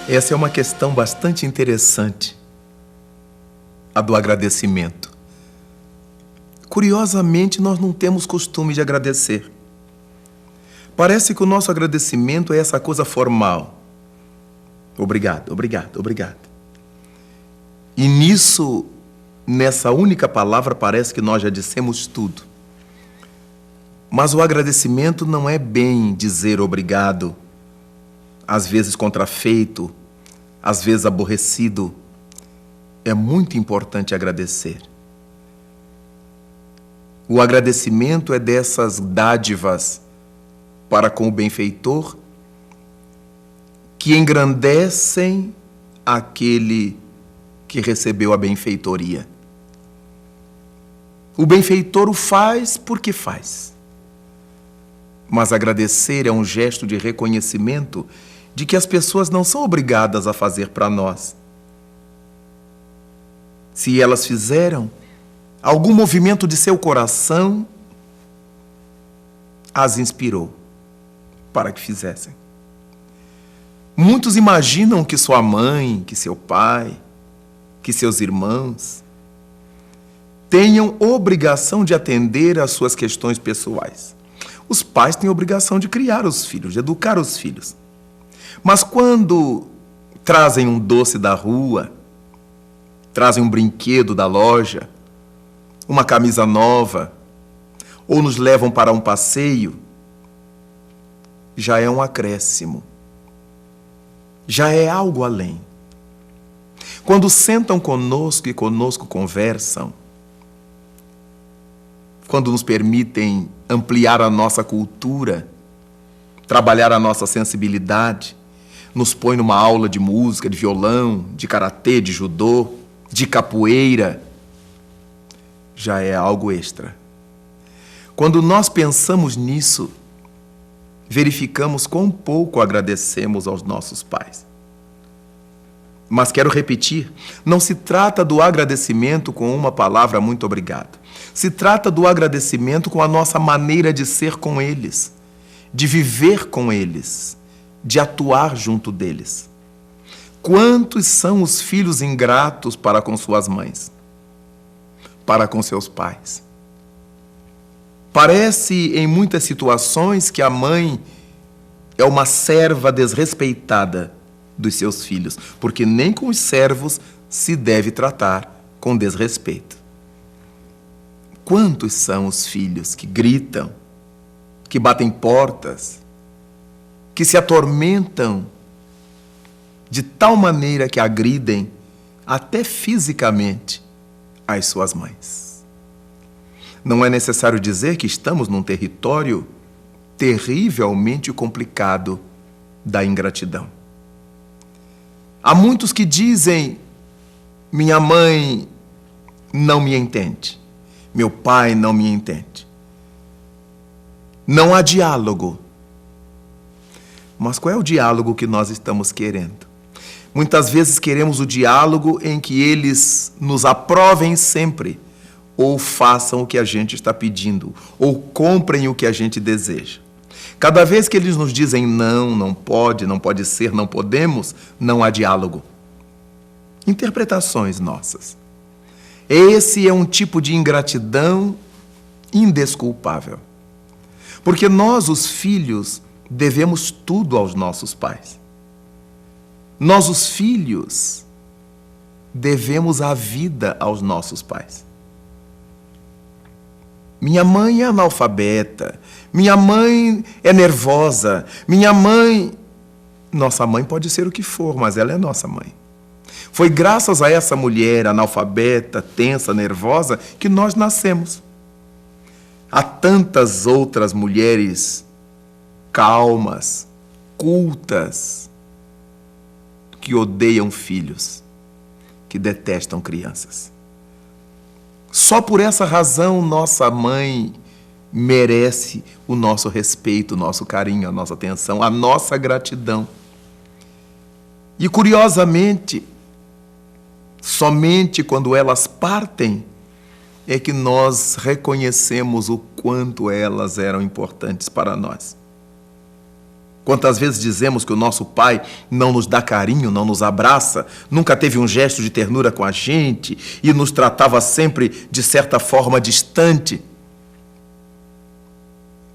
Essa é uma questão bastante interessante, a do agradecimento. Curiosamente, nós não temos costume de agradecer. Parece que o nosso agradecimento é essa coisa formal. Obrigado, obrigado, obrigado. E nessa única palavra, parece que nós já dissemos tudo. Mas o agradecimento não é bem dizer obrigado, às vezes contrafeito, às vezes aborrecido. É muito importante agradecer. O agradecimento é dessas dádivas para com o benfeitor que engrandecem aquele que recebeu a benfeitoria. O benfeitor o faz porque faz. Mas agradecer é um gesto de reconhecimento de que as pessoas não são obrigadas a fazer para nós. Se elas fizeram, algum movimento de seu coração as inspirou para que fizessem. Muitos imaginam que sua mãe, que seu pai, que seus irmãos tenham obrigação de atender às suas questões pessoais. Os pais têm obrigação de criar os filhos, de educar os filhos. Mas quando trazem um doce da rua, trazem um brinquedo da loja, uma camisa nova, ou nos levam para um passeio, já é um acréscimo. Já é algo além. Quando sentam conosco e conosco conversam, quando nos permitem ampliar a nossa cultura, trabalhar a nossa sensibilidade, nos põe numa aula de música, de violão, de karatê, de judô, de capoeira, já é algo extra. Quando nós pensamos nisso, verificamos quão pouco agradecemos aos nossos pais. Mas quero repetir, não se trata do agradecimento com uma palavra muito obrigado. Se trata do agradecimento com a nossa maneira de ser com eles, de viver com eles, de atuar junto deles. Quantos são os filhos ingratos para com suas mães, para com seus pais? Parece, em muitas situações, que a mãe é uma serva desrespeitada dos seus filhos, porque nem com os servos se deve tratar com desrespeito. Quantos são os filhos que gritam, que batem portas, que se atormentam de tal maneira que agridem, até fisicamente, as suas mães? Não é necessário dizer que estamos num território terrivelmente complicado da ingratidão. Há muitos que dizem: minha mãe não me entende, meu pai não me entende. Não há diálogo. Mas qual é o diálogo que nós estamos querendo? Muitas vezes queremos o diálogo em que eles nos aprovem sempre, ou façam o que a gente está pedindo, ou comprem o que a gente deseja. Cada vez que eles nos dizem não, não pode ser, não podemos, não há diálogo. Interpretações nossas. Esse é um tipo de ingratidão indesculpável. Porque nós, os filhos, devemos tudo aos nossos pais. Nós, os filhos, devemos a vida aos nossos pais. Minha mãe é analfabeta, minha mãe é nervosa, minha mãe... Nossa mãe pode ser o que for, mas ela é nossa mãe. Foi graças a essa mulher analfabeta, tensa, nervosa, que nós nascemos. Há tantas outras mulheres calmas, incultas que odeiam filhos, que detestam crianças. Só por essa razão nossa mãe merece o nosso respeito, o nosso carinho, a nossa atenção, a nossa gratidão. E curiosamente, somente quando elas partem é que nós reconhecemos o quanto elas eram importantes para nós. Quantas vezes dizemos que o nosso pai não nos dá carinho, não nos abraça, nunca teve um gesto de ternura com a gente e nos tratava sempre de certa forma distante.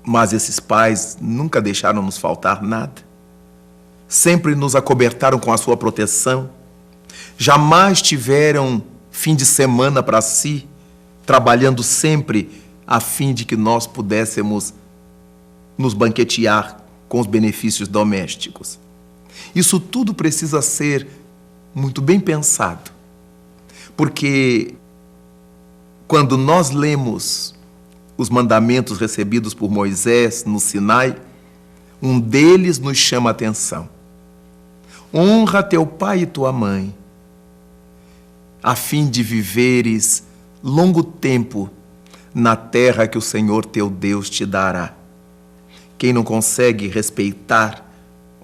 Mas esses pais nunca deixaram nos faltar nada. Sempre nos acobertaram com a sua proteção. Jamais tiveram fim de semana para si, trabalhando sempre a fim de que nós pudéssemos nos banquetear com os benefícios domésticos. Isso tudo precisa ser muito bem pensado, porque quando nós lemos os mandamentos recebidos por Moisés no Sinai, um deles nos chama a atenção. Honra teu pai e tua mãe, a fim de viveres longo tempo na terra que o Senhor teu Deus te dará. Quem não consegue respeitar,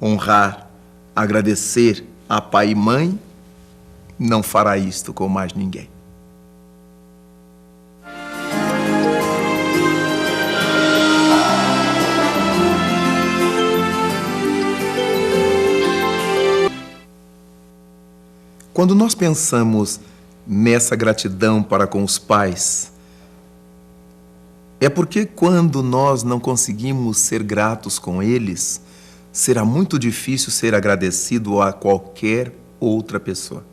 honrar, agradecer a pai e mãe, não fará isto com mais ninguém. Quando nós pensamos nessa gratidão para com os pais, é porque quando nós não conseguimos ser gratos com eles, será muito difícil ser agradecido a qualquer outra pessoa.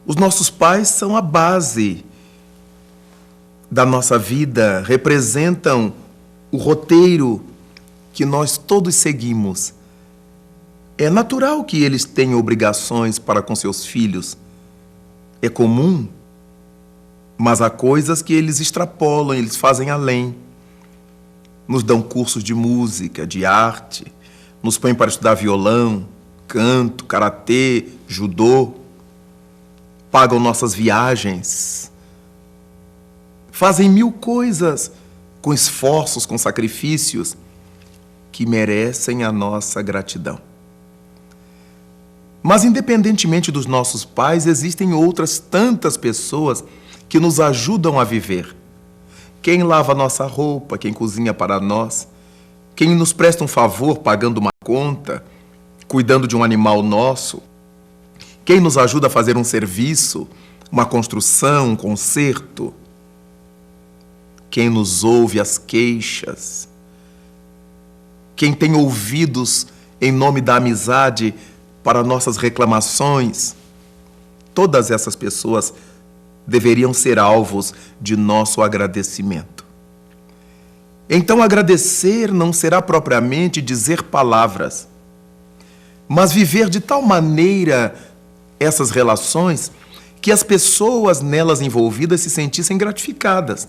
Os nossos pais são a base da nossa vida, representam o roteiro que nós todos seguimos. É natural que eles tenham obrigações para com seus filhos. É comum. Mas há coisas que eles extrapolam, eles fazem além. Nos dão cursos de música, de arte, nos põem para estudar violão, canto, karatê, judô, pagam nossas viagens, fazem mil coisas com esforços, com sacrifícios, que merecem a nossa gratidão. Mas, independentemente dos nossos pais, existem outras tantas pessoas que nos ajudam a viver. Quem lava nossa roupa, quem cozinha para nós, quem nos presta um favor pagando uma conta, cuidando de um animal nosso, quem nos ajuda a fazer um serviço, uma construção, um conserto, quem nos ouve as queixas, quem tem ouvidos em nome da amizade para nossas reclamações, todas essas pessoas deveriam ser alvos de nosso agradecimento. Então, agradecer não será propriamente dizer palavras, mas viver de tal maneira essas relações que as pessoas nelas envolvidas se sentissem gratificadas.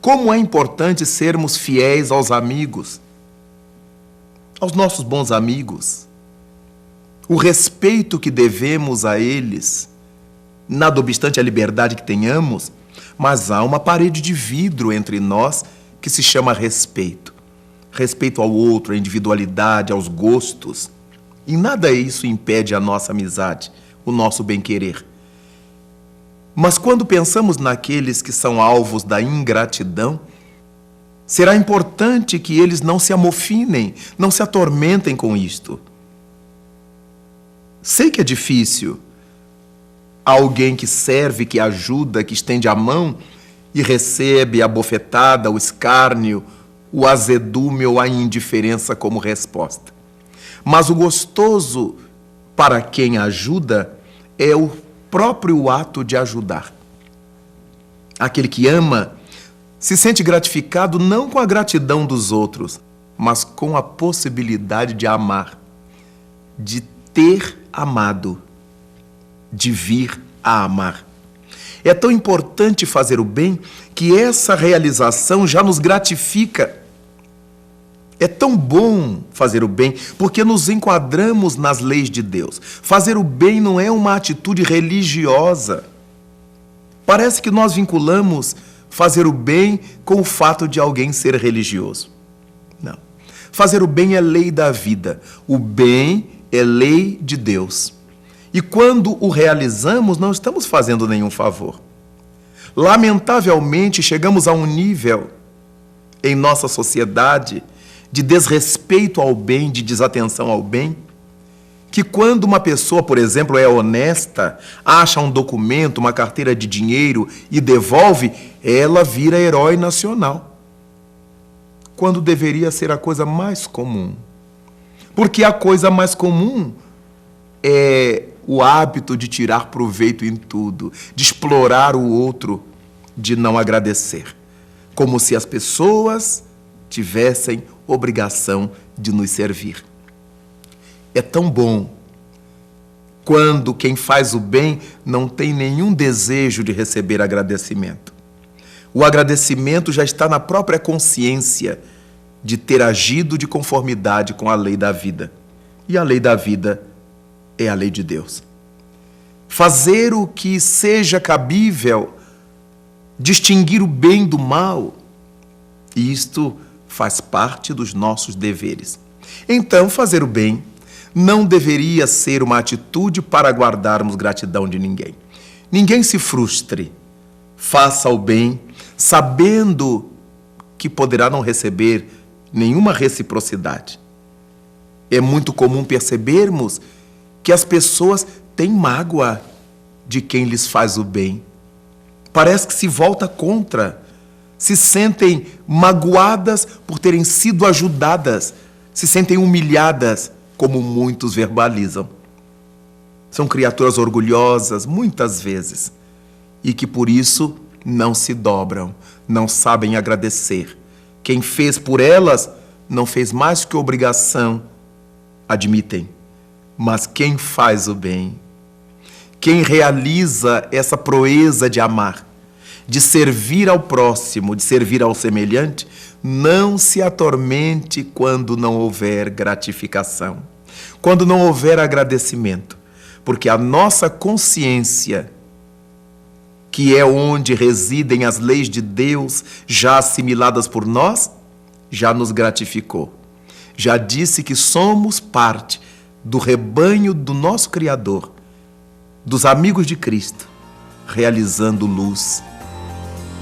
Como é importante sermos fiéis aos amigos, aos nossos bons amigos, o respeito que devemos a eles, nada obstante a liberdade que tenhamos, mas há uma parede de vidro entre nós que se chama respeito. Respeito ao outro, à individualidade, aos gostos. E nada isso impede a nossa amizade, o nosso bem-querer. Mas quando pensamos naqueles que são alvos da ingratidão, será importante que eles não se amofinem, não se atormentem com isto. Sei que é difícil. Alguém que serve, que ajuda, que estende a mão e recebe a bofetada, o escárnio, o azedume ou a indiferença como resposta. Mas o gostoso para quem ajuda é o próprio ato de ajudar. Aquele que ama se sente gratificado não com a gratidão dos outros, mas com a possibilidade de amar, de ter amado, de vir a amar. É tão importante fazer o bem que essa realização já nos gratifica. É tão bom fazer o bem porque nos enquadramos nas leis de Deus. Fazer o bem não é uma atitude religiosa. Parece que nós vinculamos fazer o bem com o fato de alguém ser religioso. Não. Fazer o bem é lei da vida. O bem é lei de Deus. E quando o realizamos, não estamos fazendo nenhum favor. Lamentavelmente, chegamos a um nível em nossa sociedade de desrespeito ao bem, de desatenção ao bem, que quando uma pessoa, por exemplo, é honesta, acha um documento, uma carteira de dinheiro e devolve, ela vira herói nacional. Quando deveria ser a coisa mais comum. Porque a coisa mais comum é o hábito de tirar proveito em tudo, de explorar o outro, de não agradecer. Como se as pessoas tivessem obrigação de nos servir. É tão bom quando quem faz o bem não tem nenhum desejo de receber agradecimento. O agradecimento já está na própria consciência de ter agido de conformidade com a lei da vida. E a lei da vida é a lei de Deus. Fazer o que seja cabível, distinguir o bem do mal, isto faz parte dos nossos deveres. Então, fazer o bem não deveria ser uma atitude para guardarmos gratidão de ninguém. Ninguém se frustre. Faça o bem, sabendo que poderá não receber nenhuma reciprocidade. É muito comum percebermos que as pessoas têm mágoa de quem lhes faz o bem. Parece que se volta contra, se sentem magoadas por terem sido ajudadas, se sentem humilhadas, como muitos verbalizam. São criaturas orgulhosas, muitas vezes, e que por isso não se dobram, não sabem agradecer. Quem fez por elas não fez mais que obrigação, admitem. Mas quem faz o bem, quem realiza essa proeza de amar, de servir ao próximo, de servir ao semelhante, não se atormente quando não houver gratificação, quando não houver agradecimento, porque a nossa consciência, que é onde residem as leis de Deus já assimiladas por nós, já nos gratificou. Já disse que somos parte do rebanho do nosso Criador, dos amigos de Cristo, realizando luz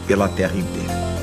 pela terra inteira.